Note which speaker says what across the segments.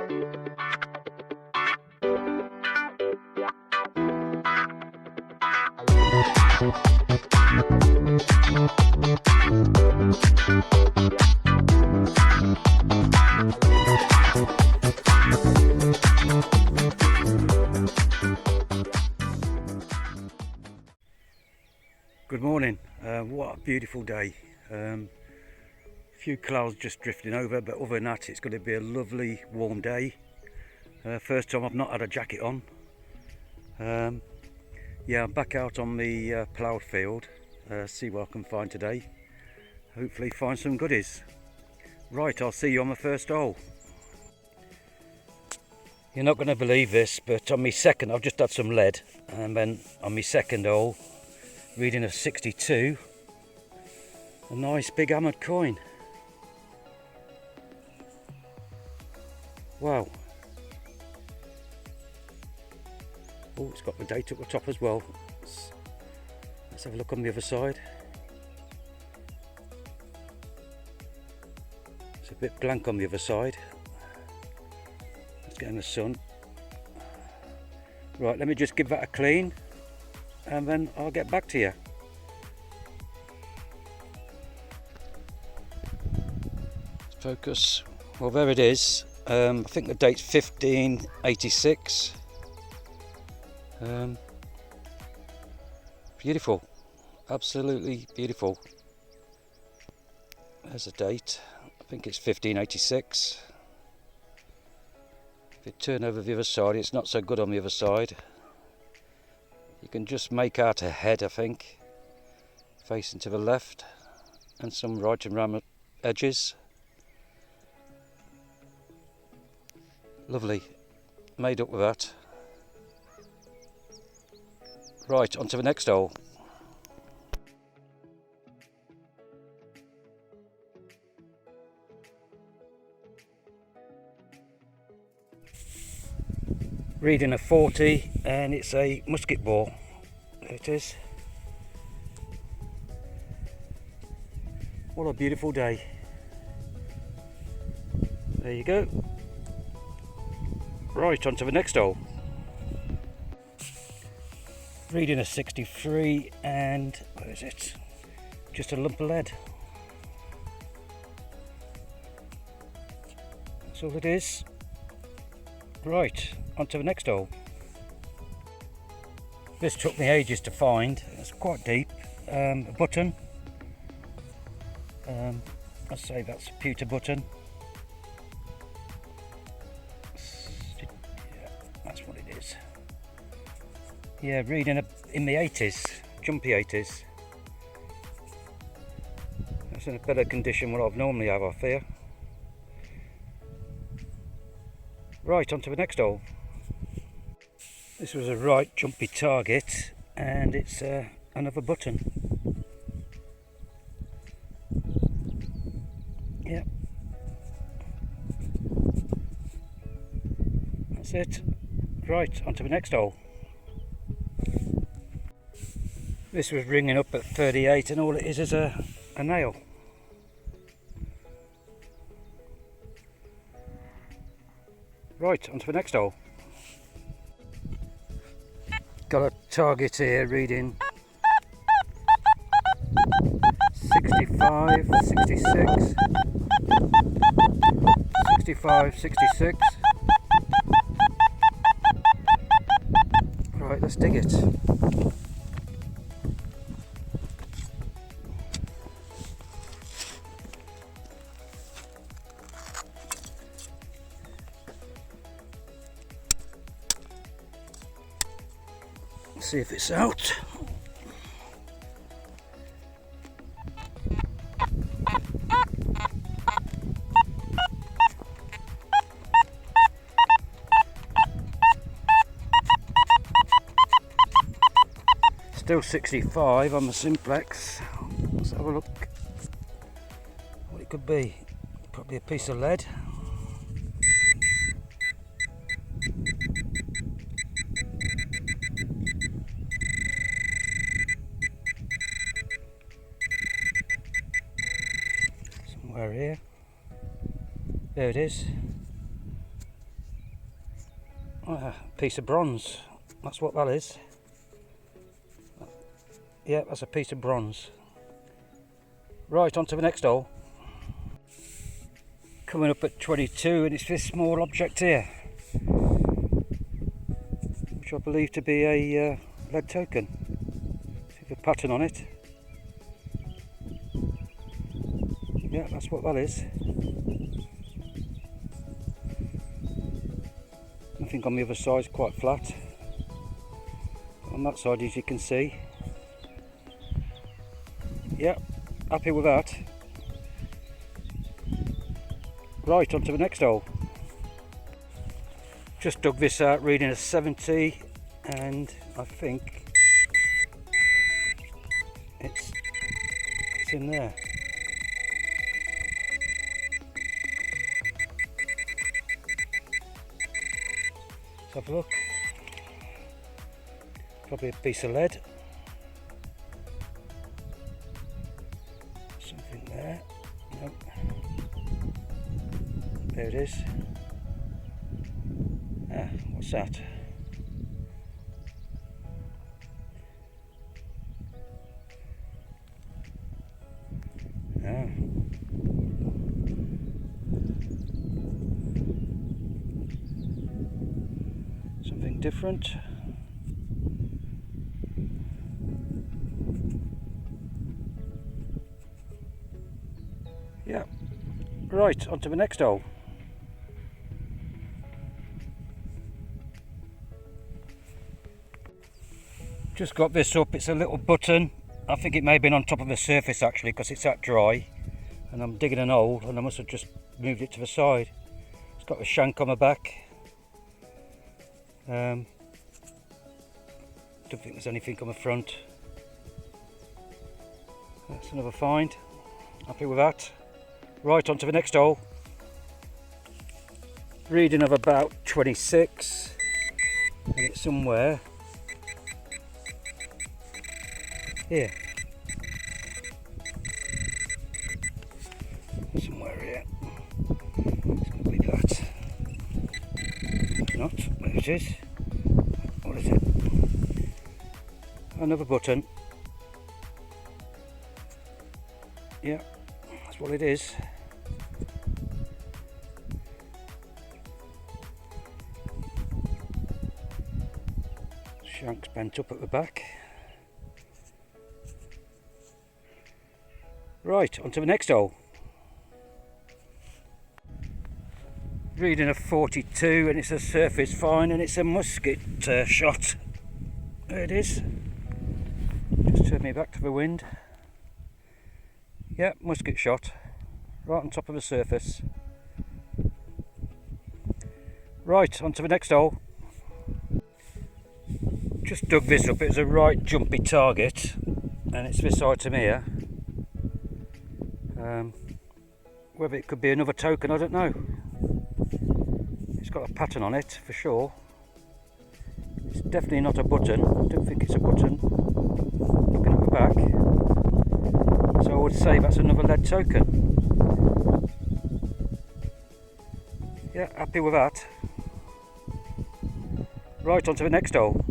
Speaker 1: Good morning. What a beautiful day. Few clouds just drifting over, but other than that it's going to be a lovely warm day. First time I've not had a jacket on. Yeah, I'm back out on the ploughed field, see what I can find today. Hopefully find some goodies. Right, I'll see you on the first hole. You're not going to believe this, but on my second, I've just had some lead, and then on my second hole, reading a 62, a nice big hammered coin. Wow. Oh, it's got the date at the top as well. Let's have a look on the other side. It's a bit blank on the other side. Let's get in the sun. Right, let me just give that a clean and then I'll get back to you. Focus. Well, there it is. I think the date's 1586. Beautiful, absolutely beautiful. There's a date. I think it's 1586. If you turn over the other side, it's not so good on the other side. You can just make out a head, I think, facing to the left, and some right and round edges. Lovely, made up with that. Right, on to the next hole. Reading a 40, and it's a musket ball. There it is. What a beautiful day. There you go. Right, on to the next hole. Reading a 63, and what is it? Just a lump of lead. That's all it is. Right, on to the next hole. This took me ages to find. It's quite deep. A button. I'd say that's a pewter button. Yeah, that's what it is. Yeah, reading in the 80s, jumpy 80s. That's in a better condition than what I've normally have, I fear. Right, on to the next hole. This was a right jumpy target, and it's another button. Yep. That's it. Right, on to the next hole. This was ringing up at 38, and all it is a nail. Right, on to the next hole. Got a target here reading 65, 66, 65, 66. Right, let's dig it. See if it's out. Still 65 on the Simplex. Let's have a look what it could be. Probably a piece of lead. Somewhere here. There it is. Piece of bronze, that's what that is. Yeah, that's a piece of bronze. Right, on to the next hole. Coming up at 22, and it's this small object here, which I believe to be a lead token. See the pattern on it. Yeah, that's what that is. Nothing on the other side, quite flat. On that side, as you can see. Yeah, happy with that. Right, on to the next hole. Just dug this out, reading a 70, and I think it's in there. Let's have a look. Probably a piece of lead. Something there. Nope. There it is. Ah, what's that? Ah. Something different. Yeah. Right, on to the next hole. Just got this up, it's a little button. I think it may have been on top of the surface actually, because it's that dry. And I'm digging an hole and I must have just moved it to the side. It's got a shank on the back. Don't think there's anything on the front. That's another find. Happy with that. Right, on to the next hole. Reading of about 26. And it's somewhere here. Somewhere here. It's going to be that. Not. There it is. What is it? Another button. Yeah, that's what it is. Shank's bent up at the back. Right, on to the next hole. Reading a 42, and it's a surface fine, and it's a musket shot. There it is. Just turn me back to the wind. Yeah, musket shot. Right on top of the surface. Right, on to the next hole. Just dug this up, it was a right jumpy target, and it's this item here. Whether it could be another token, I don't know. It's got a pattern on it for sure. It's definitely not a button. I don't think it's a button. Looking at the back. So I would say that's another lead token. Yeah, happy with that. Right, on to the next hole.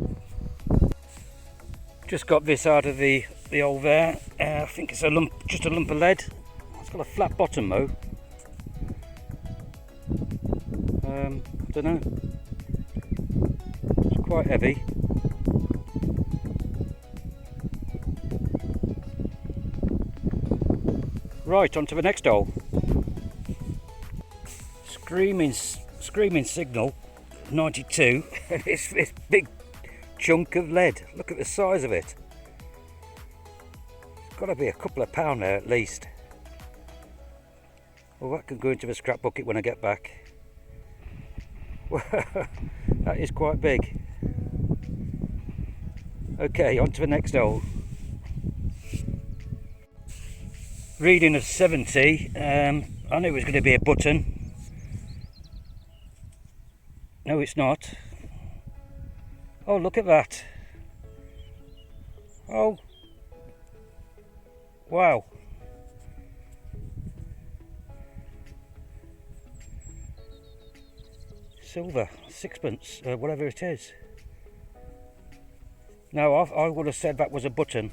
Speaker 1: Just got this out of the hole there. I think it's just a lump of lead. It's got a flat bottom though. I don't know. It's quite heavy. Right, on to the next hole. Screaming signal, 92. It's this big chunk of lead. Look at the size of it. It's got to be a couple of pound there at least. Well, that can go into the scrap bucket when I get back. That is quite big. Okay, on to the next hole. Reading of 70. I knew it was going to be a button. No, it's not. Oh, look at that. Oh. Wow. silver, sixpence, whatever it is. Now I would have said that was a button.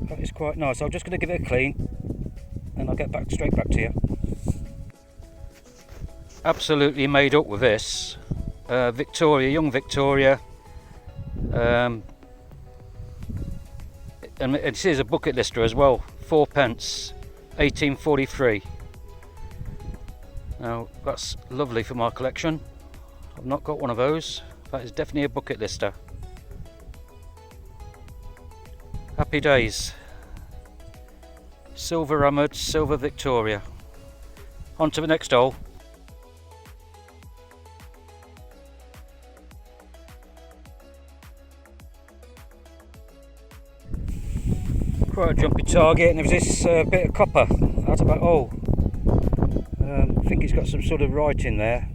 Speaker 1: That is quite nice. I'm just going to give it a clean and I'll get straight back to you. Absolutely made up with this. Victoria, young Victoria. And it is a bucket lister as well. 4p, 1843. Now that's lovely for my collection. I've not got one of those. That is definitely a bucket lister. Happy days. Silver hammered, silver Victoria. On to the next hole. Quite a jumpy target, and there was this bit of copper out of that hole. I think it's got some sort of writing there,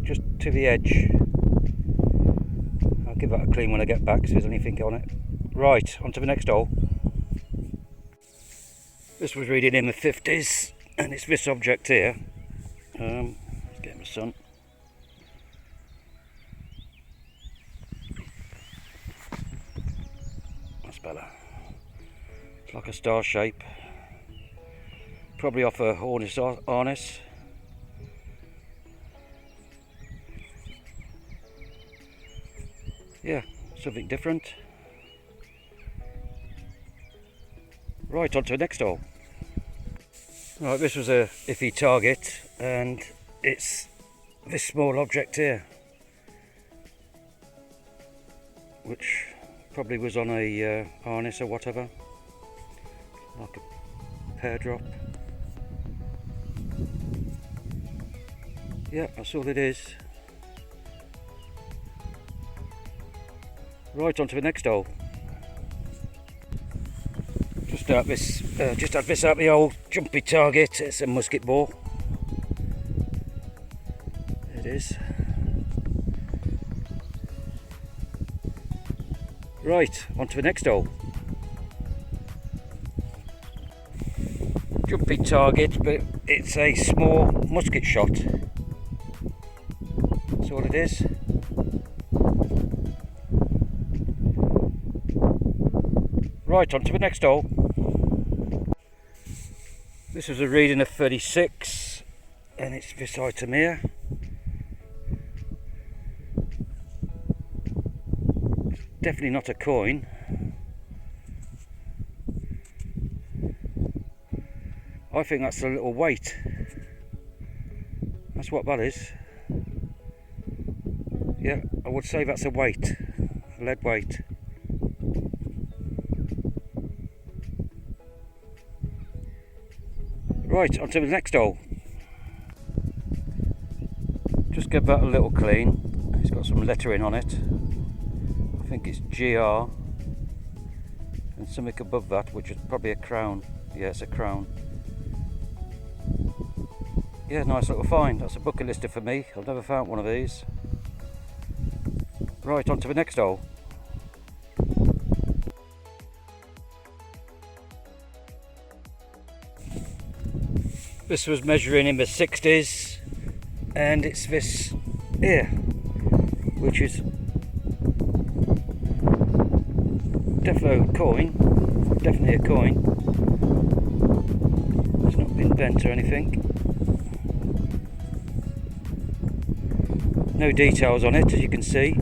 Speaker 1: just to the edge. I'll give that a clean when I get back, see if there's anything on it. Right, on to the next hole. This was reading in the 50s, and it's this object here. Let's get my sun. That's better. It's like a star shape. Probably off a harness. Yeah, something different. Right, on to the next hole. Right, this was a iffy target, and it's this small object here, which probably was on a harness or whatever, like a pear drop. Yeah, that's all it is. Right, on to the next hole. Just had this out the old jumpy target. It's a musket ball. It is. Right, on to the next hole. Jumpy target, but it's a small musket shot. That's all it is. Right, on to the next hole. This was a reading of 36, and it's this item here. Definitely not a coin. I think that's a little weight. That's what that is. Yeah, I would say that's a weight, a lead weight. Right, on to the next hole. Just give that a little clean. It's got some lettering on it. I think it's GR. And something above that, which is probably a crown. Yeah, it's a crown. Yeah, nice little find. That's a bucket lister for me. I've never found one of these. Right, on to the next hole. This was measuring in the 60s, and it's this here, which is definitely a coin. It's not been bent or anything. No details on it, as you can see,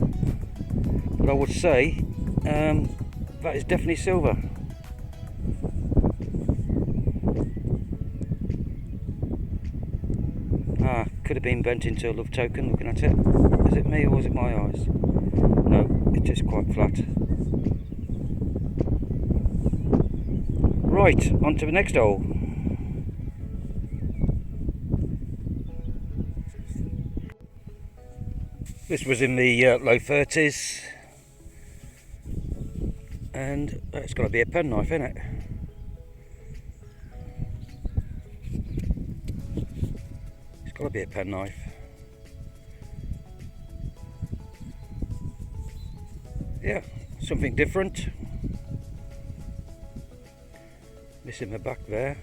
Speaker 1: but I would say that is definitely silver. Could have been bent into a love token looking at it. Is it me or was it my eyes? No, it's just quite flat. Right, on to the next hole. This was in the low 30s, and it's got to be a penknife, isn't it? Got to be a penknife. Yeah, something different. Missing the back there.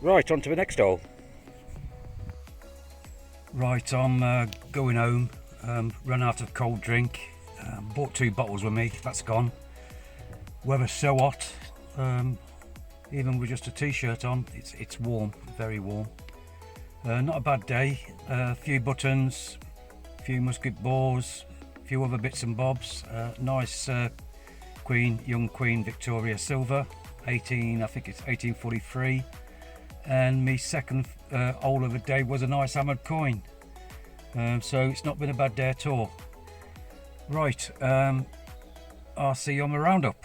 Speaker 1: Right, on to the next hole. Right, I'm going home. Run out of cold drink. Bought 2 bottles with me, that's gone. Weather's so hot, even with just a t-shirt on, it's warm, very warm. Not a bad day. A few buttons, a few musket bores, a few other bits and bobs. Nice young Queen Victoria silver, I think it's 1843. And my second hole of the day was a nice hammered coin. So it's not been a bad day at all. Right, I'll see you on the roundup.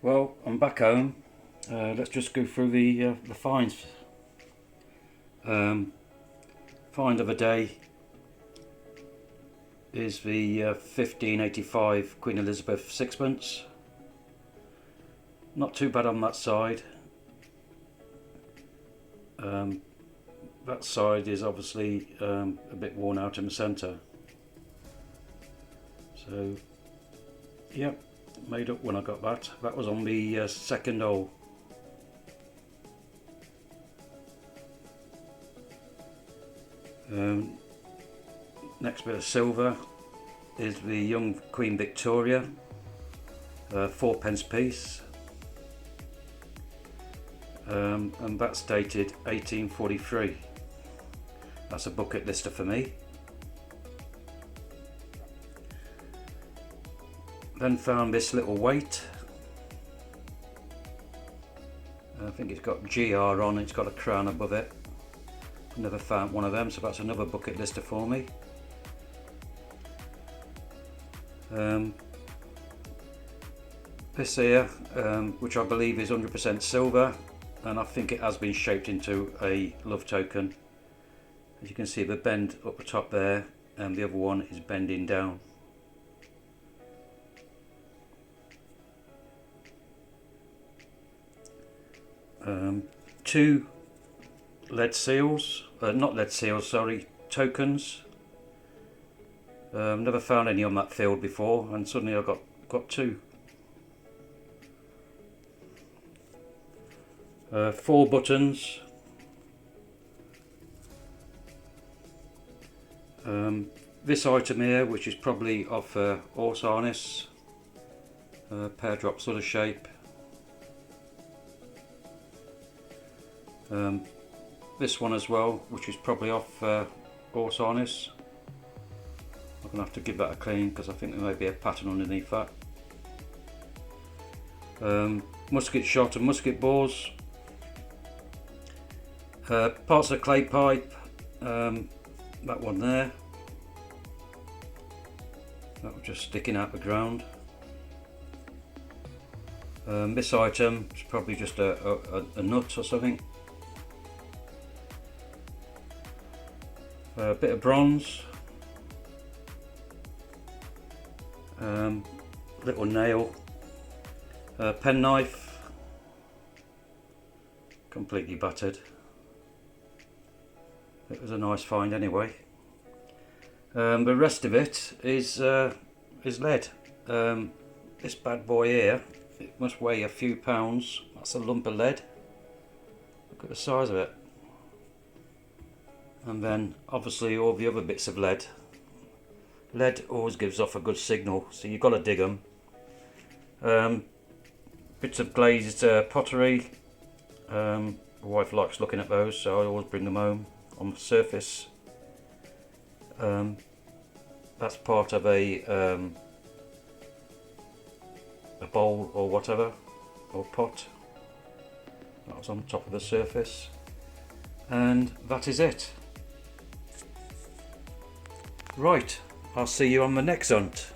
Speaker 1: Well, I'm back home. Let's just go through the finds. Find of the day is the 1585 Queen Elizabeth sixpence. Not too bad on that side. That side is obviously a bit worn out in the centre. So, yep, made up when I got that. That was on the second hole. Next bit of silver is the young Queen Victoria, 4p piece. And that's dated 1843. That's a bucket lister for me. Then found this little weight. I think it's got GR on, it's got a crown above it. Never found one of them, so that's another bucket lister for me. This here, which I believe is 100% silver, and I think it has been shaped into a love token. As you can see, the bend up the top there, and the other one is bending down. Two lead seals, not lead seals, sorry, tokens. Never found any on that field before, and suddenly I got 2. 4 buttons. This item here, which is probably off a horse harness, pear drop sort of shape. This one as well, which is probably off horse harness. I'm going to have to give that a clean because I think there may be a pattern underneath that. Musket shot and musket bores. Parts of clay pipe, that one there. That was just sticking out the ground. This item is probably just a nut or something. A bit of bronze, little nail, penknife, completely battered. It was a nice find anyway. The rest of it is lead. This bad boy here, it must weigh a few pounds. That's a lump of lead. Look at the size of it. And then obviously all the other bits of lead. Lead always gives off a good signal, so you've got to dig them. Bits of glazed pottery. My wife likes looking at those, so I always bring them home on the surface. That's part of a bowl or whatever, or pot. That was on top of the surface. And that is it. Right, I'll see you on the next hunt.